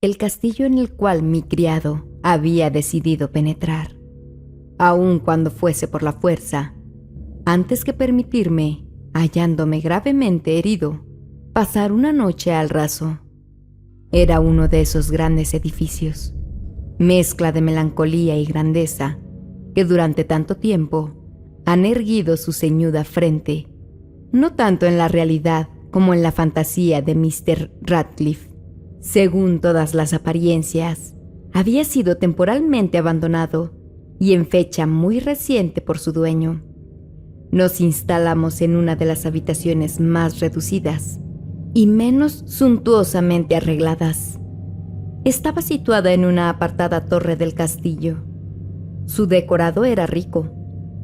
el castillo en el cual mi criado había decidido penetrar, aun cuando fuese por la fuerza, antes que permitirme, hallándome gravemente herido, pasar una noche al raso. Era uno de esos grandes edificios, mezcla de melancolía y grandeza, que durante tanto tiempo han erguido su ceñuda frente, no tanto en la realidad como en la fantasía de Mr. Radcliffe. Según todas las apariencias, había sido temporalmente abandonado y en fecha muy reciente por su dueño. Nos instalamos en una de las habitaciones más reducidas y menos suntuosamente arregladas. Estaba situada en una apartada torre del castillo. Su decorado era rico,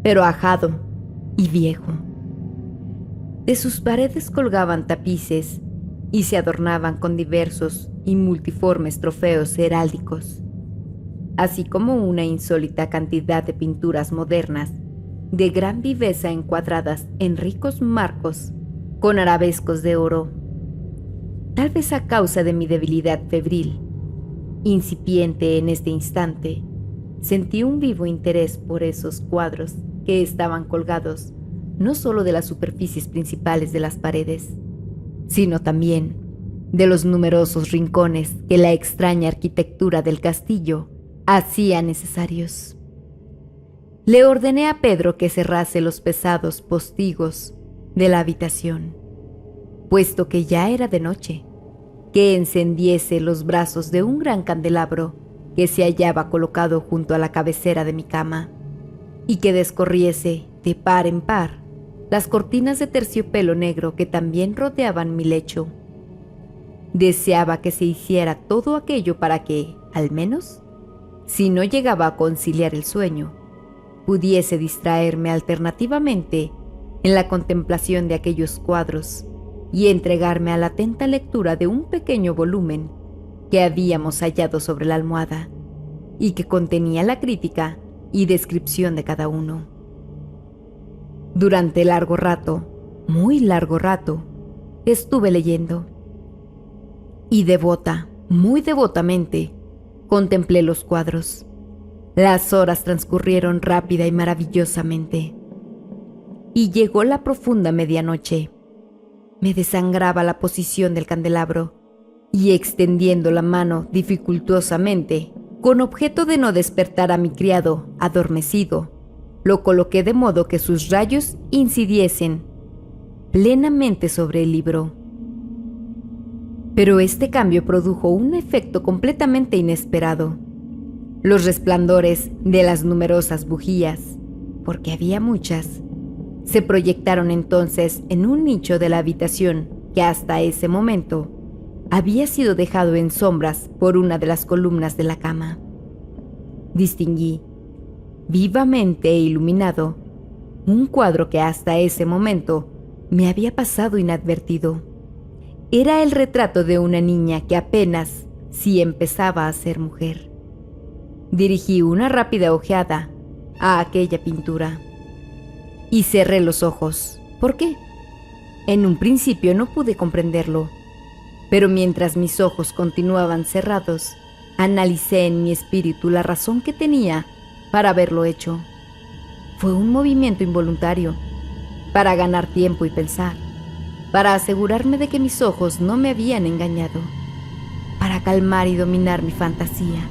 pero ajado y viejo. De sus paredes colgaban tapices y se adornaban con diversos y multiformes trofeos heráldicos, así como una insólita cantidad de pinturas modernas de gran viveza encuadradas en ricos marcos con arabescos de oro. Tal vez a causa de mi debilidad febril, incipiente en este instante, sentí un vivo interés por esos cuadros que estaban colgados no solo de las superficies principales de las paredes, sino también de los numerosos rincones que la extraña arquitectura del castillo hacía necesarios. Le ordené a Pedro que cerrase los pesados postigos de la habitación, puesto que ya era de noche, que encendiese los brazos de un gran candelabro que se hallaba colocado junto a la cabecera de mi cama, y que descorriese de par en par las cortinas de terciopelo negro que también rodeaban mi lecho. Deseaba que se hiciera todo aquello para que, al menos, si no llegaba a conciliar el sueño, pudiese distraerme alternativamente en la contemplación de aquellos cuadros y entregarme a la atenta lectura de un pequeño volumen que habíamos hallado sobre la almohada y que contenía la crítica y descripción de cada uno. Durante largo rato, muy largo rato, estuve leyendo y muy devotamente, contemplé los cuadros. Las horas transcurrieron rápida y maravillosamente, y llegó la profunda medianoche. Me desangraba la posición del candelabro, y extendiendo la mano dificultosamente, con objeto de no despertar a mi criado adormecido, lo coloqué de modo que sus rayos incidiesen plenamente sobre el libro. Pero este cambio produjo un efecto completamente inesperado. Los resplandores de las numerosas bujías, porque había muchas, se proyectaron entonces en un nicho de la habitación que hasta ese momento había sido dejado en sombras por una de las columnas de la cama. Distinguí, vivamente e iluminado, un cuadro que hasta ese momento me había pasado inadvertido. Era el retrato de una niña que apenas si empezaba a ser mujer. Dirigí una rápida ojeada a aquella pintura y cerré los ojos. ¿Por qué? En un principio no pude comprenderlo, pero mientras mis ojos continuaban cerrados, analicé en mi espíritu la razón que tenía para haberlo hecho. Fue un movimiento involuntario, para ganar tiempo y pensar, para asegurarme de que mis ojos no me habían engañado, para calmar y dominar mi fantasía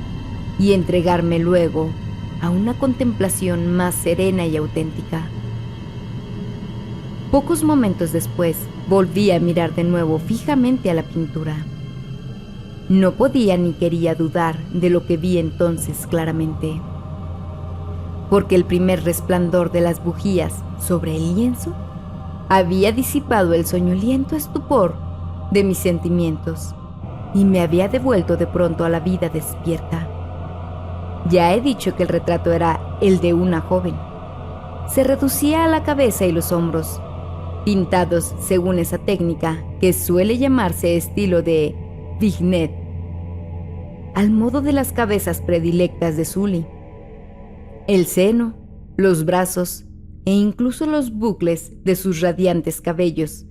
y entregarme luego a una contemplación más serena y auténtica. Pocos momentos después volví a mirar de nuevo fijamente a la pintura. No podía ni quería dudar de lo que vi entonces claramente, porque el primer resplandor de las bujías sobre el lienzo había disipado el soñoliento estupor de mis sentimientos y me había devuelto de pronto a la vida despierta. Ya he dicho que el retrato era el de una joven. Se reducía a la cabeza y los hombros, pintados según esa técnica que suele llamarse estilo de vignette, al modo de las cabezas predilectas de Sully. El seno, los brazos e incluso los bucles de sus radiantes cabellos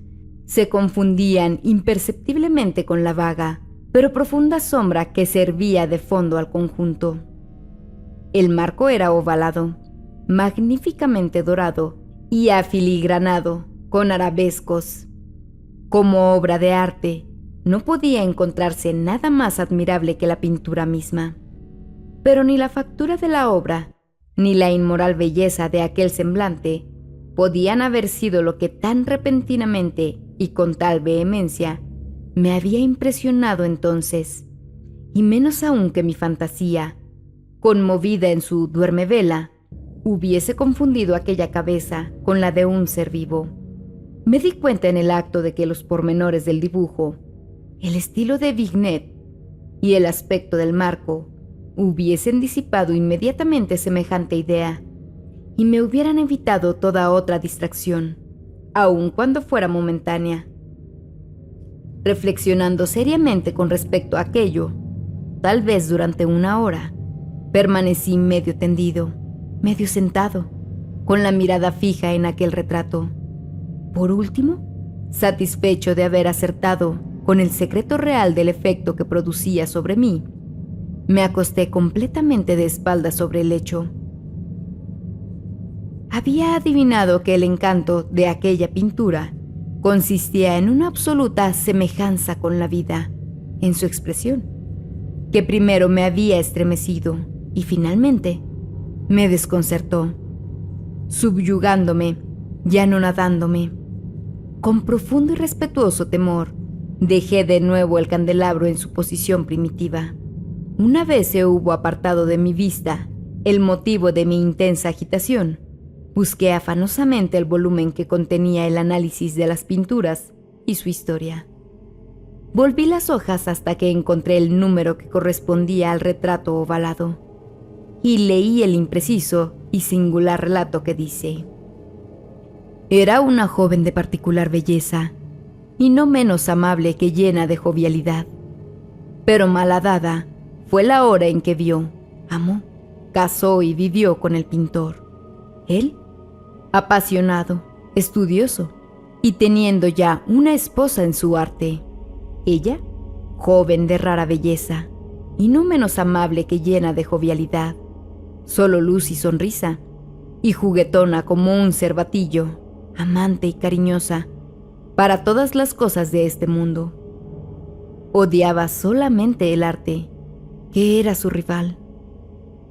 se confundían imperceptiblemente con la vaga pero profunda sombra que servía de fondo al conjunto. El marco era ovalado, magníficamente dorado y afiligranado con arabescos. Como obra de arte, no podía encontrarse nada más admirable que la pintura misma. Pero ni la factura de la obra, ni la inmoral belleza de aquel semblante podían haber sido lo que tan repentinamente y con tal vehemencia me había impresionado entonces, y menos aún que mi fantasía, conmovida en su duermevela, hubiese confundido aquella cabeza con la de un ser vivo. Me di cuenta en el acto de que los pormenores del dibujo, el estilo de Vignet y el aspecto del marco hubiesen disipado inmediatamente semejante idea y me hubieran evitado toda otra distracción, aun cuando fuera momentánea. Reflexionando seriamente con respecto a aquello, tal vez durante una hora, permanecí medio tendido, medio sentado, con la mirada fija en aquel retrato. Por último, satisfecho de haber acertado con el secreto real del efecto que producía sobre mí, me acosté completamente de espaldas sobre el lecho. Había adivinado que el encanto de aquella pintura consistía en una absoluta semejanza con la vida, en su expresión, que primero me había estremecido y finalmente me desconcertó, subyugándome y anonadándome. Con profundo y respetuoso temor, dejé de nuevo el candelabro en su posición primitiva. Una vez se hubo apartado de mi vista el motivo de mi intensa agitación, busqué afanosamente el volumen que contenía el análisis de las pinturas y su historia. Volví las hojas hasta que encontré el número que correspondía al retrato ovalado, y leí el impreciso y singular relato que dice: era una joven de particular belleza, y no menos amable que llena de jovialidad, pero malhadada fue la hora en que vio, amó, casó y vivió con el pintor. Él, apasionado, estudioso, y teniendo ya una esposa en su arte. Ella, joven de rara belleza, y no menos amable que llena de jovialidad, solo luz y sonrisa, y juguetona como un cervatillo, amante y cariñosa, para todas las cosas de este mundo. Odiaba solamente el arte, que era su rival.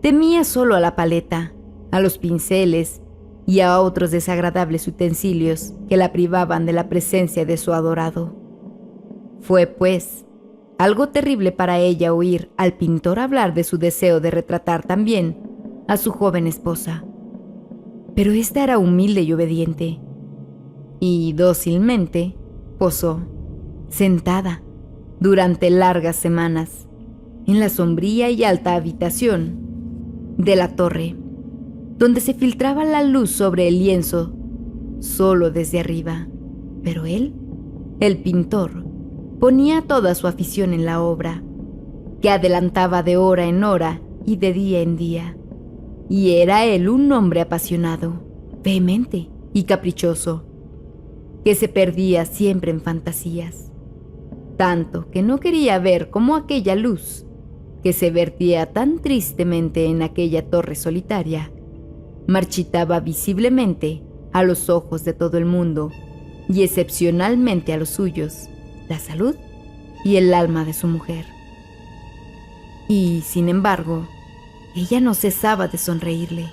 Temía solo a la paleta, a los pinceles y a otros desagradables utensilios que la privaban de la presencia de su adorado. Fue, pues, algo terrible para ella oír al pintor hablar de su deseo de retratar también a su joven esposa. Pero ésta era humilde y obediente, y dócilmente posó, sentada, durante largas semanas, en la sombría y alta habitación de la torre, donde se filtraba la luz sobre el lienzo solo desde arriba. Pero él, el pintor, ponía toda su afición en la obra, que adelantaba de hora en hora y de día en día, y era él un hombre apasionado, vehemente y caprichoso, que se perdía siempre en fantasías, tanto que no quería ver cómo aquella luz, que se vertía tan tristemente en aquella torre solitaria, marchitaba visiblemente a los ojos de todo el mundo y excepcionalmente a los suyos, la salud y el alma de su mujer. Y, sin embargo, ella no cesaba de sonreírle,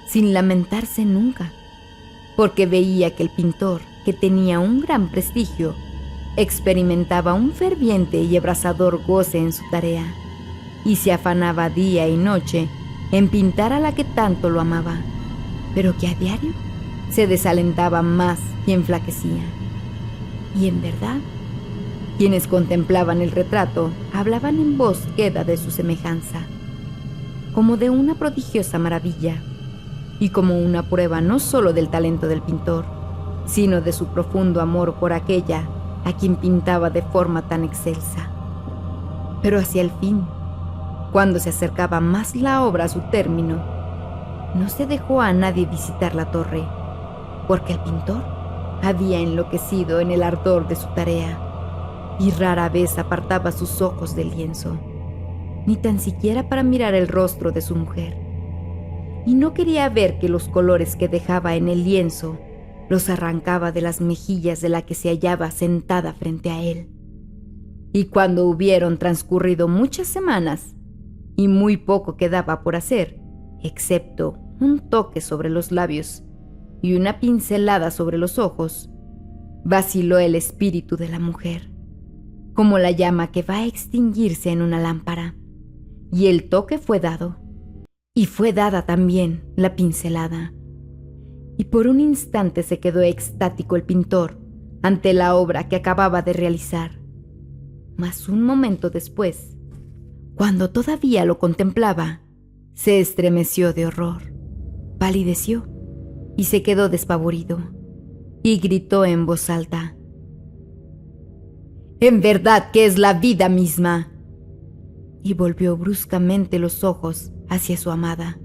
sin lamentarse nunca, porque veía que el pintor, que tenía un gran prestigio, experimentaba un ferviente y abrasador goce en su tarea, y se afanaba día y noche en pintar a la que tanto lo amaba, pero que a diario se desalentaba más y enflaquecía. Y en verdad, quienes contemplaban el retrato hablaban en voz queda de su semejanza, como de una prodigiosa maravilla, y como una prueba no solo del talento del pintor, sino de su profundo amor por aquella a quien pintaba de forma tan excelsa. Pero hacia el fin, cuando se acercaba más la obra a su término, no se dejó a nadie visitar la torre, porque el pintor había enloquecido en el ardor de su tarea, y rara vez apartaba sus ojos del lienzo, ni tan siquiera para mirar el rostro de su mujer. Y no quería ver que los colores que dejaba en el lienzo los arrancaba de las mejillas de la que se hallaba sentada frente a él. Y cuando hubieron transcurrido muchas semanas y muy poco quedaba por hacer, excepto un toque sobre los labios y una pincelada sobre los ojos, vaciló el espíritu de la mujer, como la llama que va a extinguirse en una lámpara, y el toque fue dado, y fue dada también la pincelada. Y por un instante se quedó extático el pintor ante la obra que acababa de realizar. Mas un momento después, cuando todavía lo contemplaba, se estremeció de horror, palideció y se quedó despavorido, y gritó en voz alta: «¡En verdad que es la vida misma!» Y volvió bruscamente los ojos hacia su amada.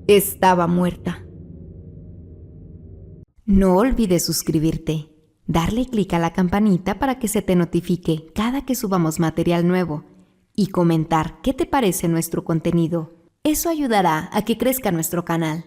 Estaba muerta. No olvides suscribirte, darle clic a la campanita para que se te notifique cada que subamos material nuevo y comentar qué te parece nuestro contenido. Eso ayudará a que crezca nuestro canal.